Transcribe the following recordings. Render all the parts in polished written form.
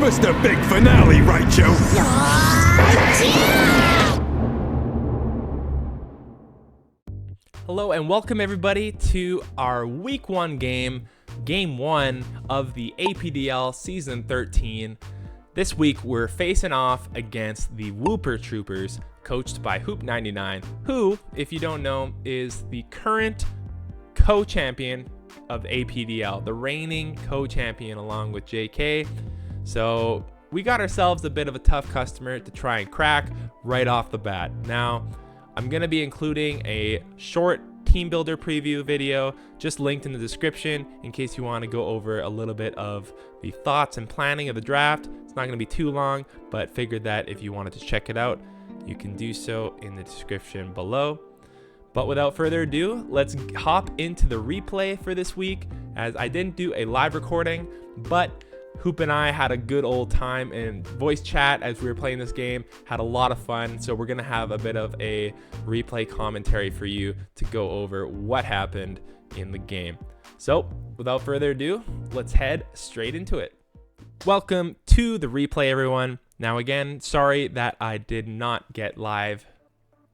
Give us the big finale, Raichu! Hello and welcome everybody to our week 1 game 1 of the APDL season 13. This week we're facing off against the Wooper Troopers, coached by Hoop99, who, if you don't know, is the current co-champion of APDL, the reigning co-champion along with JK. So we got ourselves a bit of a tough customer to try and crack right off the bat. Now, I'm going to be including a short team builder preview video just linked in the description in case you want to go over a little bit of the thoughts and planning of the draft. It's not going to be too long, but figured that if you wanted to check it out, you can do so in the description below. But without further ado, let's hop into the replay for this week, as I didn't do a live recording, but Hoop and I had a good old time in voice chat as we were playing this game, had a lot of fun. So we're gonna have a bit of a replay commentary for you to go over what happened in the game. So without further ado, let's head straight into it. Welcome to the replay, everyone. Now again, sorry that I did not get live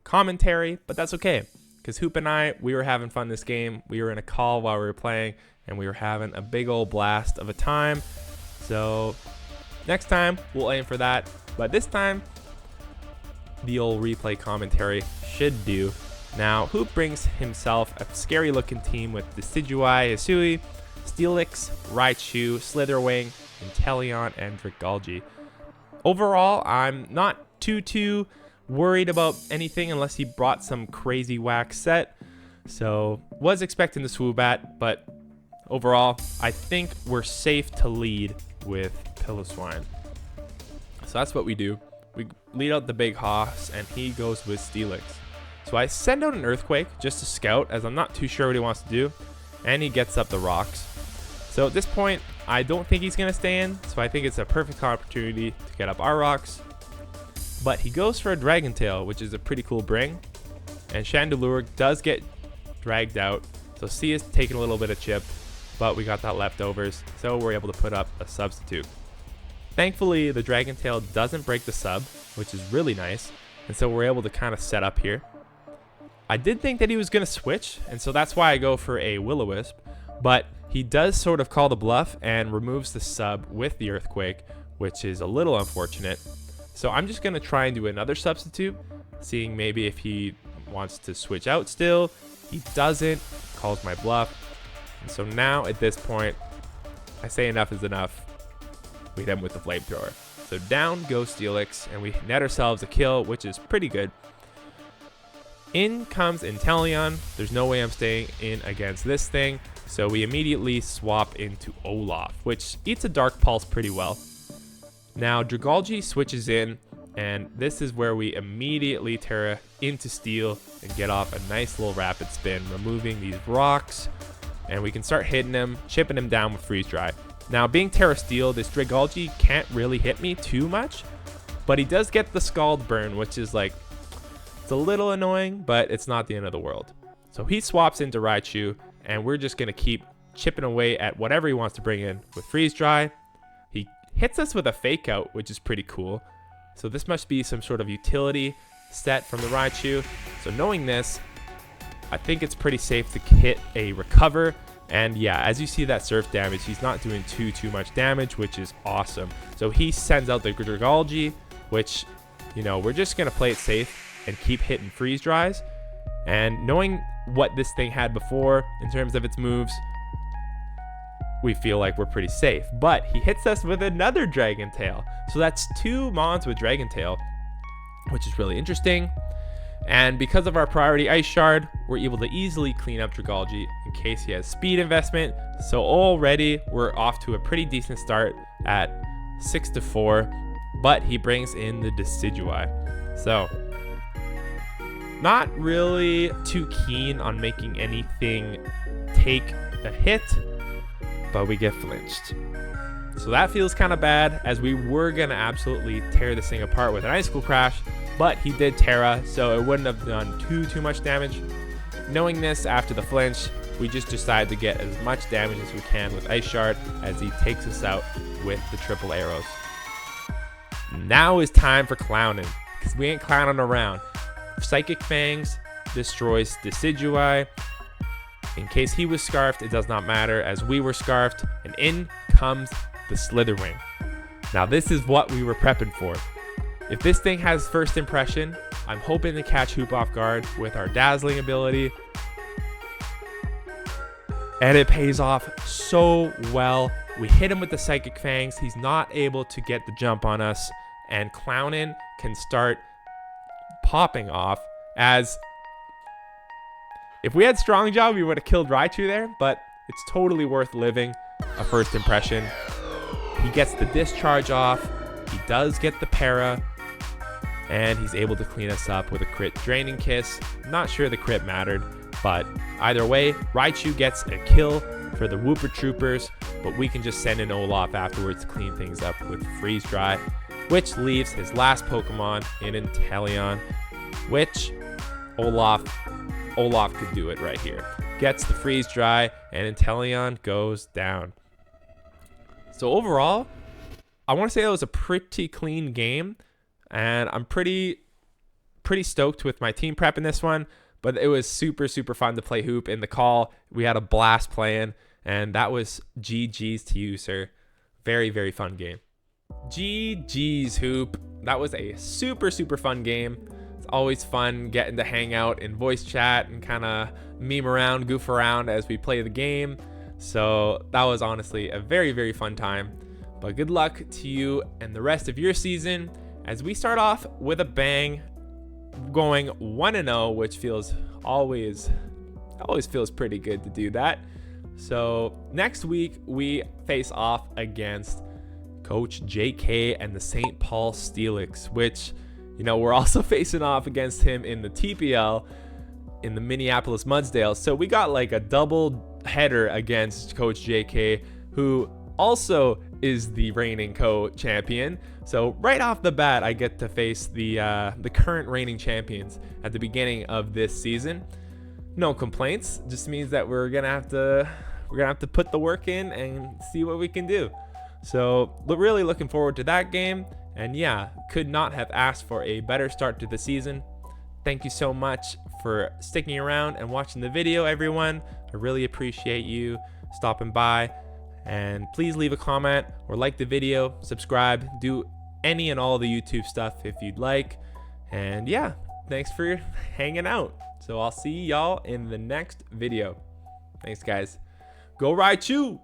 commentary, but that's okay, because Hoop and I, we were having fun this game. We were in a call while we were playing, and we were having a big old blast of a time. So next time we'll aim for that, but this time the old replay commentary should do. Now Hoop brings himself a scary looking team with Decidueye, Hisui, Steelix, Raichu, Slitherwing, Inteleon, and Dragalge. Overall, I'm not too worried about anything unless he brought some crazy whack set. So was expecting the Swoobat, but overall I think we're safe to lead with Piloswine. So that's what we do. We lead out the big hoss and he goes with Steelix. So I send out an Earthquake just to scout, as I'm not too sure what he wants to do, and he gets up the rocks. So at this point I don't think he's gonna stay in, so I think it's a perfect opportunity to get up our rocks. But he goes for a Dragon Tail, which is a pretty cool bring, and Chandelure does get dragged out, so C is taking a little bit of chip, but we got that leftovers, so we're able to put up a substitute. Thankfully, the Dragon Tail doesn't break the sub, which is really nice, and so we're able to kind of set up here. I did think that he was going to switch, and so that's why I go for a Will-O-Wisp, but he does sort of call the bluff and removes the sub with the Earthquake, which is a little unfortunate. So I'm just going to try and do another substitute, seeing maybe if he wants to switch out still. He doesn't, calls my bluff. And so now at this point, I say enough is enough. We hit him with the flamethrower. So down goes Steelix, and we net ourselves a kill, which is pretty good. In comes Inteleon. There's no way I'm staying in against this thing. So we immediately swap into Olaf, which eats a Dark Pulse pretty well. Now Dragalge switches in, and this is where we immediately Terra into Steel and get off a nice little rapid spin, removing these rocks. And we can start hitting him, chipping him down with Freeze Dry. Now, being Terra Steel, this Dragalge can't really hit me too much, but he does get the Scald Burn, which is like, it's a little annoying, but it's not the end of the world. So he swaps into Raichu, and we're just going to keep chipping away at whatever he wants to bring in with Freeze Dry. He hits us with a Fake Out, which is pretty cool. So this must be some sort of utility set from the Raichu. So knowing this, I think it's pretty safe to hit a Recover. And yeah, as you see that surf damage, he's not doing too much damage, which is awesome. So he sends out the Dragalge, which, you know, we're just going to play it safe and keep hitting Freeze Dries. And knowing what this thing had before in terms of its moves, we feel like we're pretty safe. But he hits us with another Dragon Tail. So that's 2 Mons with Dragon Tail, which is really interesting. And because of our priority Ice Shard, we're able to easily clean up Dragalge in case he has speed investment. So already we're off to a pretty decent start at 6-4, but he brings in the Decidueye. So not really too keen on making anything take a hit, but we get flinched. So that feels kind of bad, as we were going to absolutely tear this thing apart with an Icicle Crash, but he did Terra, so it wouldn't have done too much damage. Knowing this after the flinch, we just decided to get as much damage as we can with Ice Shard as he takes us out with the triple arrows. Now is time for clowning, because we ain't clowning around. Psychic Fangs destroys Decidueye. In case he was scarfed, it does not matter, as we were scarfed, and in comes the Slitherwing. Now this is what we were prepping for. If this thing has first impression, I'm hoping to catch Hoop off guard with our dazzling ability. And it pays off so well. We hit him with the Psychic Fangs. He's not able to get the jump on us. And Clownin can start popping off, as if we had Strong Jaw, we would have killed Raichu there, but it's totally worth living a first impression. He gets the discharge off. He does get the para. And he's able to clean us up with a crit Draining Kiss. Not sure the crit mattered, but either way, Raichu gets a kill for the Wooper Troopers, but we can just send in Olaf afterwards to clean things up with Freeze Dry, which leaves his last Pokemon in Inteleon, which Olaf could do it right here. Gets the Freeze Dry, and Inteleon goes down. So overall, I want to say it was a pretty clean game, and I'm pretty stoked with my team prep in this one. But it was super fun to play Hoop in the call. We had a blast playing, and that was GG's to you, sir. Very fun game. GG's Hoop. That was a super fun game. It's always fun getting to hang out in voice chat and kind of meme around, goof around as we play the game. So that was honestly a very fun time. But good luck to you and the rest of your season as we start off with a bang, going 1-0, which feels always feels pretty good to do that. So next week we face off against Coach JK and the St. Paul Steelix, which, you know, we're also facing off against him in the TPL in the Minneapolis Mudsdale. So we got like a double header against Coach JK, who also is the reigning co-champion. So right off the bat, I get to face the current reigning champions at the beginning of this season. No complaints. Just means that we're gonna have to put the work in and see what we can do. So really looking forward to that game. And yeah, could not have asked for a better start to the season. Thank you so much for sticking around and watching the video, everyone. I really appreciate you stopping by. And please leave a comment or like the video, subscribe, do any and all the YouTube stuff if you'd like. And yeah, thanks for hanging out. So I'll see y'all in the next video. Thanks, guys. Go Raichu!